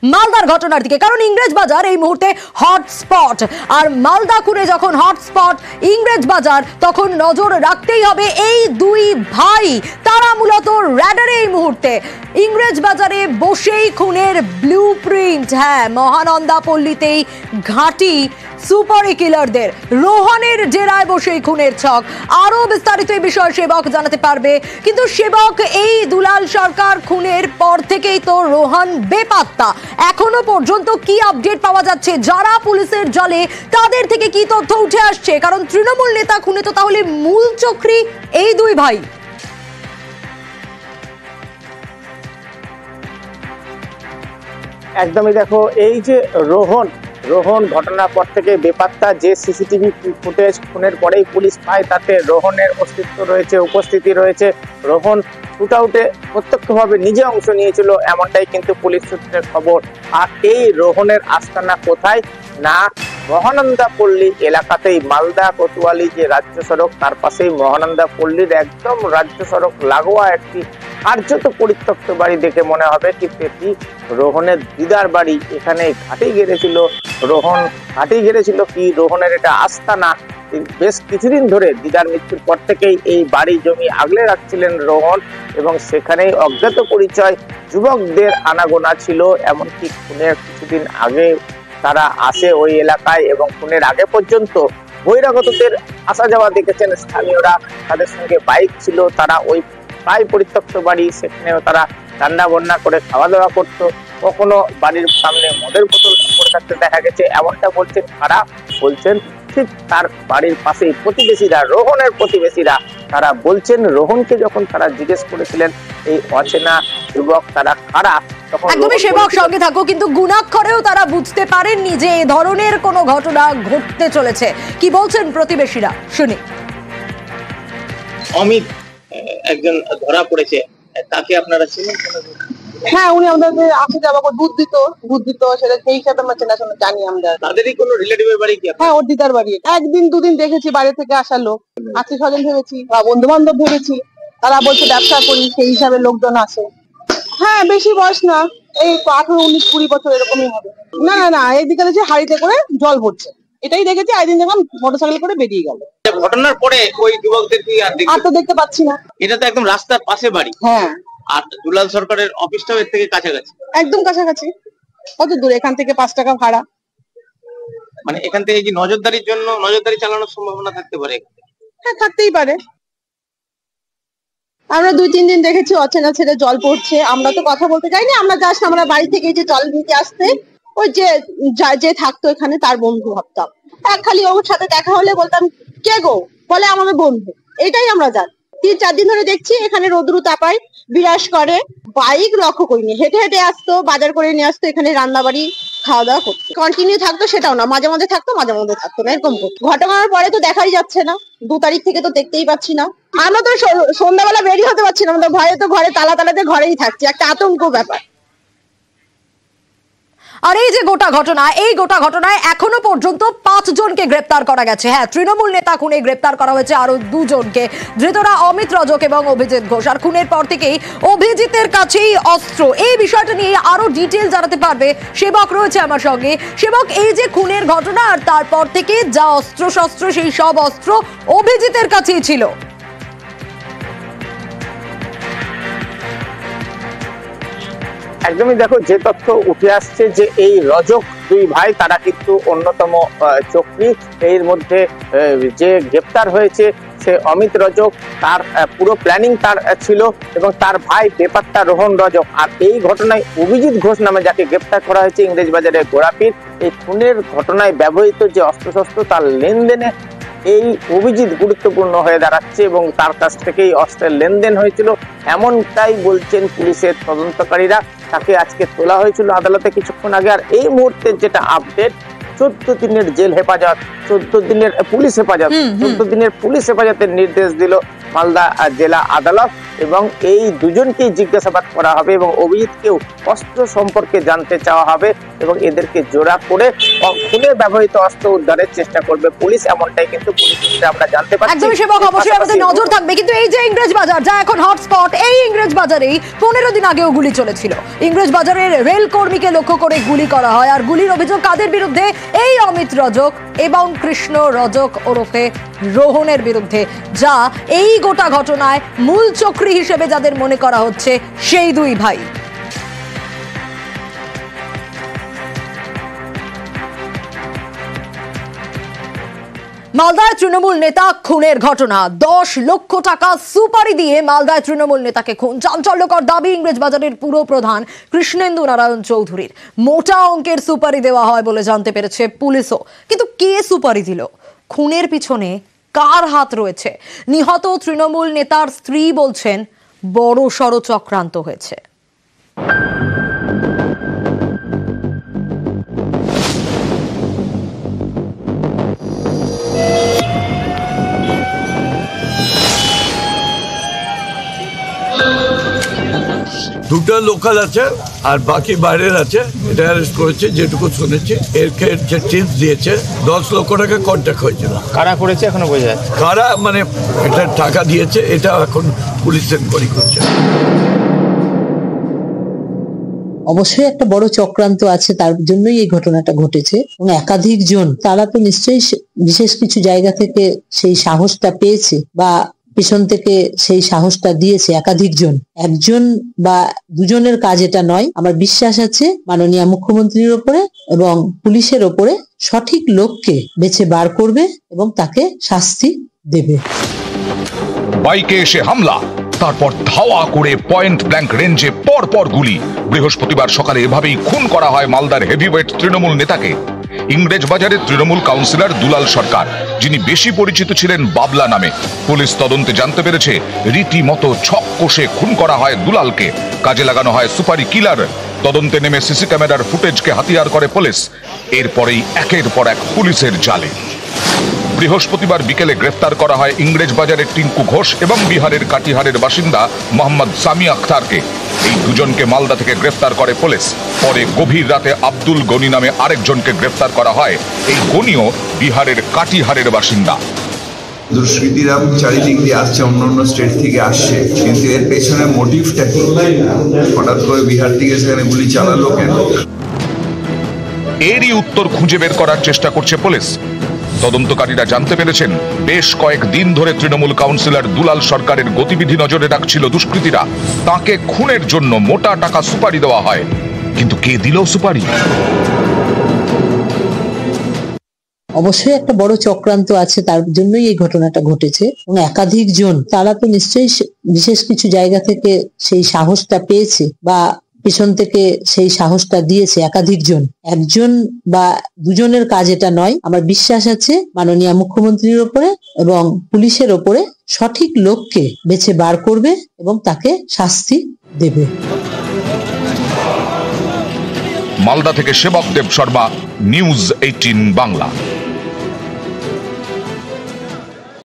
মালদার ঘটনার দিকে, কারণ ইংরেজবাজার এই মুহূর্তে হটস্পট। আর মালদা খুনে যখন হটস্পট ইংরেজবাজার, তখন নজর রাখতেই হবে এই দুই ভাই। তারা মূলত র্যাডারে এই মুহূর্তে। ইংরেজবাজারে বসেই খুনের ব্লুপ্রিন্ট। হ্যাঁ, মহানন্দা পল্লীতেই ঘাঁটি সুপার কিলারদের। রোহনের ডেরায় বসেই খুনের ছক। আরো বিস্তারিত এই বিষয়ে সেবক জানাতে পারবে। কিন্তু সেবক, এই দুলাল সরকার খুনের পর থেকেই তো রোহন বেপাত্তা। এখনো পর্যন্ত কি আপডেট পাওয়া যাচ্ছে? যারা পুলিশের জালে, তাদের থেকে কি তথ্য উঠে আসছে? কারণ তৃণমূল নেতা খুনে তো তাহলে মূল চক্রী এই দুই ভাই। একদমই দেখো, এই যে রোহন ঘটনার পর থেকে বেপাত্তা। যে সিসিটিভি ফুটেজ খুনের পরেই পুলিশ পায়, তাতে রোহনের অস্তিত্ব রয়েছে, উপস্থিতি রয়েছে। রোহন শুট আউটে প্রত্যক্ষভাবে নিজে অংশ নিয়েছিল, এমনটাই কিন্তু পুলিশ সূত্রের খবর। আর এই রোহনের আস্তানা কোথায়? না, মহানন্দা পল্লী এলাকাতেই। মালদা কোতোয়ালি যে রাজ্য সড়ক, তার পাশেই মহানন্দা পল্লীর একদম রাজ্য সড়ক লাগোয়া একটি কার্যত পরিত্যক্ত বাড়ি দেখে মনে হবে, কিন্তু এটি রোহনের দিদার বাড়ি। এখানে ঘাঁটি গেড়েছিল কি রোহনের এটা আস্তানা। বেশ কিছুদিন ধরে দিদার মৃত্যুর পর থেকেই এই বাড়ি জমি আগলে রাখছিলেন রোহন, এবং সেখানেই অজ্ঞাত পরিচয় যুবকদের আনাগোনা ছিল। এমনকি খুনের কিছুদিন আগে তারা আসে ওই এলাকায়, এবং খুনের আগে পর্যন্ত বহিরাগতদের আসা যাওয়া দেখেছেন স্থানীয়রা। তাদের সঙ্গে বাইক ছিল, তারা ওই প্রায় পরিত্যক্ত বাড়ি, সেখানেও তারা রান্না বান্না করে খাওয়া দাওয়া করতো। কখনো বাড়ির সামনে মদের বোতল পড়ে থাকতে দেখা গেছে, এমনটা বলছেন কারা? বলছেন ঠিক তার বাড়ির পাশেই প্রতিবেশীরা, রোহনের প্রতিবেশীরা। তারা বলছেন রোহনকে যখন তারা জিজ্ঞেস করেছিলেন এই অচেনা যুবক তারা কারা, তখন একদমই সেবক সঙ্গে থাকো। কিন্তু গুণাক্ষরেও তারা বুঝতে পারেননি যে এ ধরনের কোনো ঘটনা ঘটতে চলেছে। কি বলছেন প্রতিবেশীরা, শুনি। অমিত একজন ধরা পড়েছে, তাকে আপনারা চিনেন? হ্যাঁ, উনি আমাদের আসে যাওয়া দুধ দিত সেটা সেই হিসাবে আমরা চেনাশোনা জানি। আমরা তাদেরই কোনো রিলেটিভের বাড়ি কি? হ্যাঁ, ওর দিদার বাড়ি। একদিন দুদিন দেখেছি বাড়ি থেকে আসা লোক, আত্মীয় স্বজন ভেবেছি বা বন্ধু বান্ধব ভেবেছি। তারা বলছে ব্যবসা করি, সেই হিসাবে লোকজন আসে। হ্যাঁ, বেশি বয়স না, এই 18, 19, 20 বছর এরকমই হবে। না না না, এইদিকে দেখছি হাড়িতে করে জল ভরছে, এটাই দেখেছি। একদিন যখন মোটরসাইকেল করে বেরিয়ে গেল। ঘটনার পরে ওই যুবকদের কি আর তো দেখতে পাচ্ছি না। এটা তো একদম রাস্তার পাশে বাড়ি। হ্যাঁ, আর দুলাল সরকারের অফিসটাও এর থেকে কাছাকাছি। একদম কাছাকাছি। কত দূর এখান থেকে? 5 টাকা ভাড়া। মানে এখান থেকে কি নজরদারি চালানোর সম্ভাবনা থাকতে পারে? হ্যাঁ, থাকতেই পারে। আমরা 2-3 দিন দেখেছি অচেনা ছেলে জল পড়ছে। আমরা তো কথা বলতে যাইনি, আমরা জাস্ট আমরা বাড়ি থেকে যে জল নিতে আসতে ওই যে থাকতো এখানে তার বন্ধু ভাবতাম। খালি ওর সাথে দেখা হলে বলতাম কে গো, বলে আমাদের বন্ধু। এটাই আমরা জানি। 3-4 দিন ধরে দেখছি এখানে রোদ্রু তাপায় বিরাজ করে। বাইক লক্ষ্য করিনি, হেঁটে হেঁটে আসতো, বাজার করে নিয়ে আসতো, এখানে রান্না বাড়ি খাওয়া দাওয়া করতো। কন্টিনিউ থাকতো সেটাও না, মাঝে মাঝে থাকতো মাঝে মাঝে থাকতো না, এরকম করতো। ঘটনার পরে তো দেখাই যাচ্ছে না, 2 তারিখ থেকে তো দেখতেই পাচ্ছি না। আমরা তো সন্ধ্যাবেলা বেরিয়ে হতে পারছি না, আমাদের ভয়ে তো ঘরে তালাতে ঘরেই থাকছি, একটা আতঙ্ক ব্যাপার। আর এই যে গোটা ঘটনায় এখনো পর্যন্ত 5 জনকে গ্রেপ্তার করা গেছে। হ্যাঁ, তৃণমূল নেতা খুনে গ্রেপ্তার করা হয়েছে আরো 2 জনকে। ধৃতরা অমিত রজক এবং অভিজিৎ ঘোষ। আর খুনের পর থেকেই অভিজিতের কাছেই অস্ত্র। এই বিষয়টা নিয়ে আরো ডিটেল জানাতে পারবে সেবক রয়েছে আমার সঙ্গে। সেবক, এই যে খুনের ঘটনা আর তারপর থেকে যা অস্ত্র শস্ত্র, সেই সব অস্ত্র অভিজিতের কাছেই ছিল। একদমই দেখো, যে তথ্য উঠে আসছে যে এই রজক দুই ভাই তারা কিন্তু অন্যতম চক্রী। এর মধ্যে যে গ্রেপ্তার হয়েছে সে অমিত রজক, তার পুরো প্ল্যানিং তার ছিল, এবং তার ভাই বেপাত্তা রোহন রজক। আর এই ঘটনায় অভিজিৎ ঘোষ নামে যাকে গ্রেপ্তার করা হয়েছে ইংরেজবাজারের গোড়াপীর, এই খুনের ঘটনায় ব্যবহৃত যে অস্ত্রশস্ত্র তার লেনদেনে এই অভিজিৎ গুরুত্বপূর্ণ হয়ে দাঁড়াচ্ছে, এবং তার কাছ থেকেই অস্ত্রের লেনদেন হয়েছিল, এমনটাই বলছেন পুলিশের তদন্তকারীরা। তাকে আজকে তোলা হয়েছিল আদালতে কিছুক্ষণ আগে। আর এই মুহূর্তে যেটা আপডেট, 14 দিনের জেল হেফাজত, 14 দিনের পুলিশ হেফাজতের নির্দেশ দিল মালদা জেলা আদালত এবং এই দুজনকেই জিজ্ঞাসাবাদ করা হবে এবং অভিজিৎকেও অস্ত্র সম্পর্কে জানতে চাওয়া হবে এবং এদেরকে জোড়া করে খুনে ব্যবহৃত অস্ত্র উদ্ধারের চেষ্টা করবে পুলিশ, এমনটাই কিন্তু পুলিশ সূত্রে আমরা জানতে পারছি। একদমই সেবক, অবশ্যই আমাদের নজর থাকবে। কিন্তু এই যে ইংরেজ বাজার, যা এখন হটস্পট, এই ইংরেজ বাজারেই 15 দিন আগেও গুলি চলেছিল। ইংরেজ বাজারের রেল কর্মীকে লক্ষ্য করে গুলি করা হয়, আর গুলির অভিযোগ কাদের বিরুদ্ধে? এই অমিত রজক এবং কৃষ্ণ রজক ওরফে রোহনের বিরুদ্ধে, যা এই গোটা ঘটনায় মূল চক্রী হিসেবে যাদের মনে করা হচ্ছে সেই দুই ভাই। মালদায় তৃণমূল নেতা খুনের ঘটনা। 10 লক্ষ টাকা সুপারি দিয়ে মালদায় তৃণমূল নেতাকে খুন। চাঞ্চল্যকর দাবি ইংরেজ বাজারের পুর প্রধান কৃষ্ণেন্দু নারায়ণ চৌধুরীর। মোটা অঙ্কের সুপারি দেওয়া হয় বলে জানতে পেরেছে পুলিশও। কিন্তু কে সুপারি দিল? খুনের পিছনে কার হাত রয়েছে? নিহত তৃণমূল নেতার স্ত্রী বলছেন বড় সড় চক্রান্ত হয়েছে। দুটো লোকাল আছে আর বাকি বাইরের আছে। এটা অ্যারেস্ট করেছে যেটুকু শুনেছি। এরকে যে টিপস দিয়েছে 10 লক্ষ টাকা কন্ট্যাক্ট হয়েছিল। কারা করেছে এখনো বোঝা যাচ্ছে কারা, মানে এটা টাকা দিয়েছে, এটা এখন পুলিশ এনকোয়ারি করছে। অবশ্যই একটা বড় চক্রান্ত আছে, তার জন্যই এই ঘটনাটা ঘটেছে। এবং একাধিক জন, তারা তো নিশ্চয়ই বিশেষ কিছু জায়গা থেকে সেই সাহসটা পেয়েছে বা পিছন থেকে সেই সাহসটা দিয়েছে একাধিক জন। একজন বা দুজনের কাজ এটা নয়। আমার বিশ্বাস আছে মাননীয় মুখ্যমন্ত্রীর ওপরে এবং পুলিশের ওপরে সঠিক লোককে বেছে বার করবে এবং তাকে শাস্তি দেবে। বাইকে এসে হামলা, তারপর ধাওয়া করে পয়েন্ট ব্ল্যাঙ্ক রেঞ্জে পরপর গুলি। বৃহস্পতিবার সকালে এভাবেই খুন করা হয় মালদার হেভিওয়েট তৃণমূল নেতাকে। ইংরেজ বাজারের তৃণমূল কাউন্সিলর দুলাল সরকার, যিনি বেশি পরিচিত ছিলেন বাবলা নামে। পুলিশ তদন্তে জানতে পেরেছে রীতিমতো ছক কষে খুন করা হয় দুলালকে। কাজে লাগানো হয় সুপারি কিলার। তদন্তে নেমে সিসি ক্যামেরার ফুটেজকে হাতিয়ার করে পুলিশ। এরপরেই একের পর এক পুলিশের জালে। বৃহস্পতিবার বিকেলে গ্রেফতার করা হয় ইংরেজ বাজারের টিঙ্কু ঘোষ এবং বিহারের কাটিহারের বাসিন্দা মোহাম্মদ সামি আখতারকে। এই দুজনকে মালদা থেকে গ্রেফতার করে পুলিশ। পরে গভীর রাতে আব্দুল গনি নামে আরেকজনকে গ্রেফতার করা হয়। এই গনিও বিহারের কাটিহারের বাসিন্দা। দুষ্কৃতীরা চারিদিক দিয়ে আসছে, অন্য স্টেট থেকে আসছে, কিন্তু এর পেছনে মোটিভটা কি? হঠাৎ করে বিহার থেকে সেখানে গুলি চালালো কেন? এরই উত্তর খুঁজে বের করার চেষ্টা করছে পুলিশ। তদন্তকারীরা জানতে পেরেছেন বেশ কয়েকদিন ধরে তৃণমূল কাউন্সিলর দুলাল সরকারের গতিবিধি নজরে রাখছিল দুষ্কৃতীরা। তাকে খুনের জন্য মোটা টাকা সুপারি দেওয়া হয়। কিন্তু কে দিল সুপারি? অবশ্যই একটা বড় চক্রান্ত আছে, তার জন্যই এই ঘটনাটা ঘটেছে। এবং একাধিক জন, তারা তো নিশ্চয়ই বিশেষ কিছু জায়গা থেকে সেই সাহসটা পেয়েছে বা পিছন থেকে সেই সাহসটা দিয়েছে একাধিক জন। একজন বা দুজনের কাজ এটা নয়। আমার বিশ্বাস আছে মাননীয় মুখ্যমন্ত্রীর ওপরে এবং পুলিশের ওপরে সঠিক লোককে বেছে বার করবে এবং তাকে শাস্তি দেবে। মালদা থেকে সেবক দেব শর্মা, নিউজ 18 বাংলা।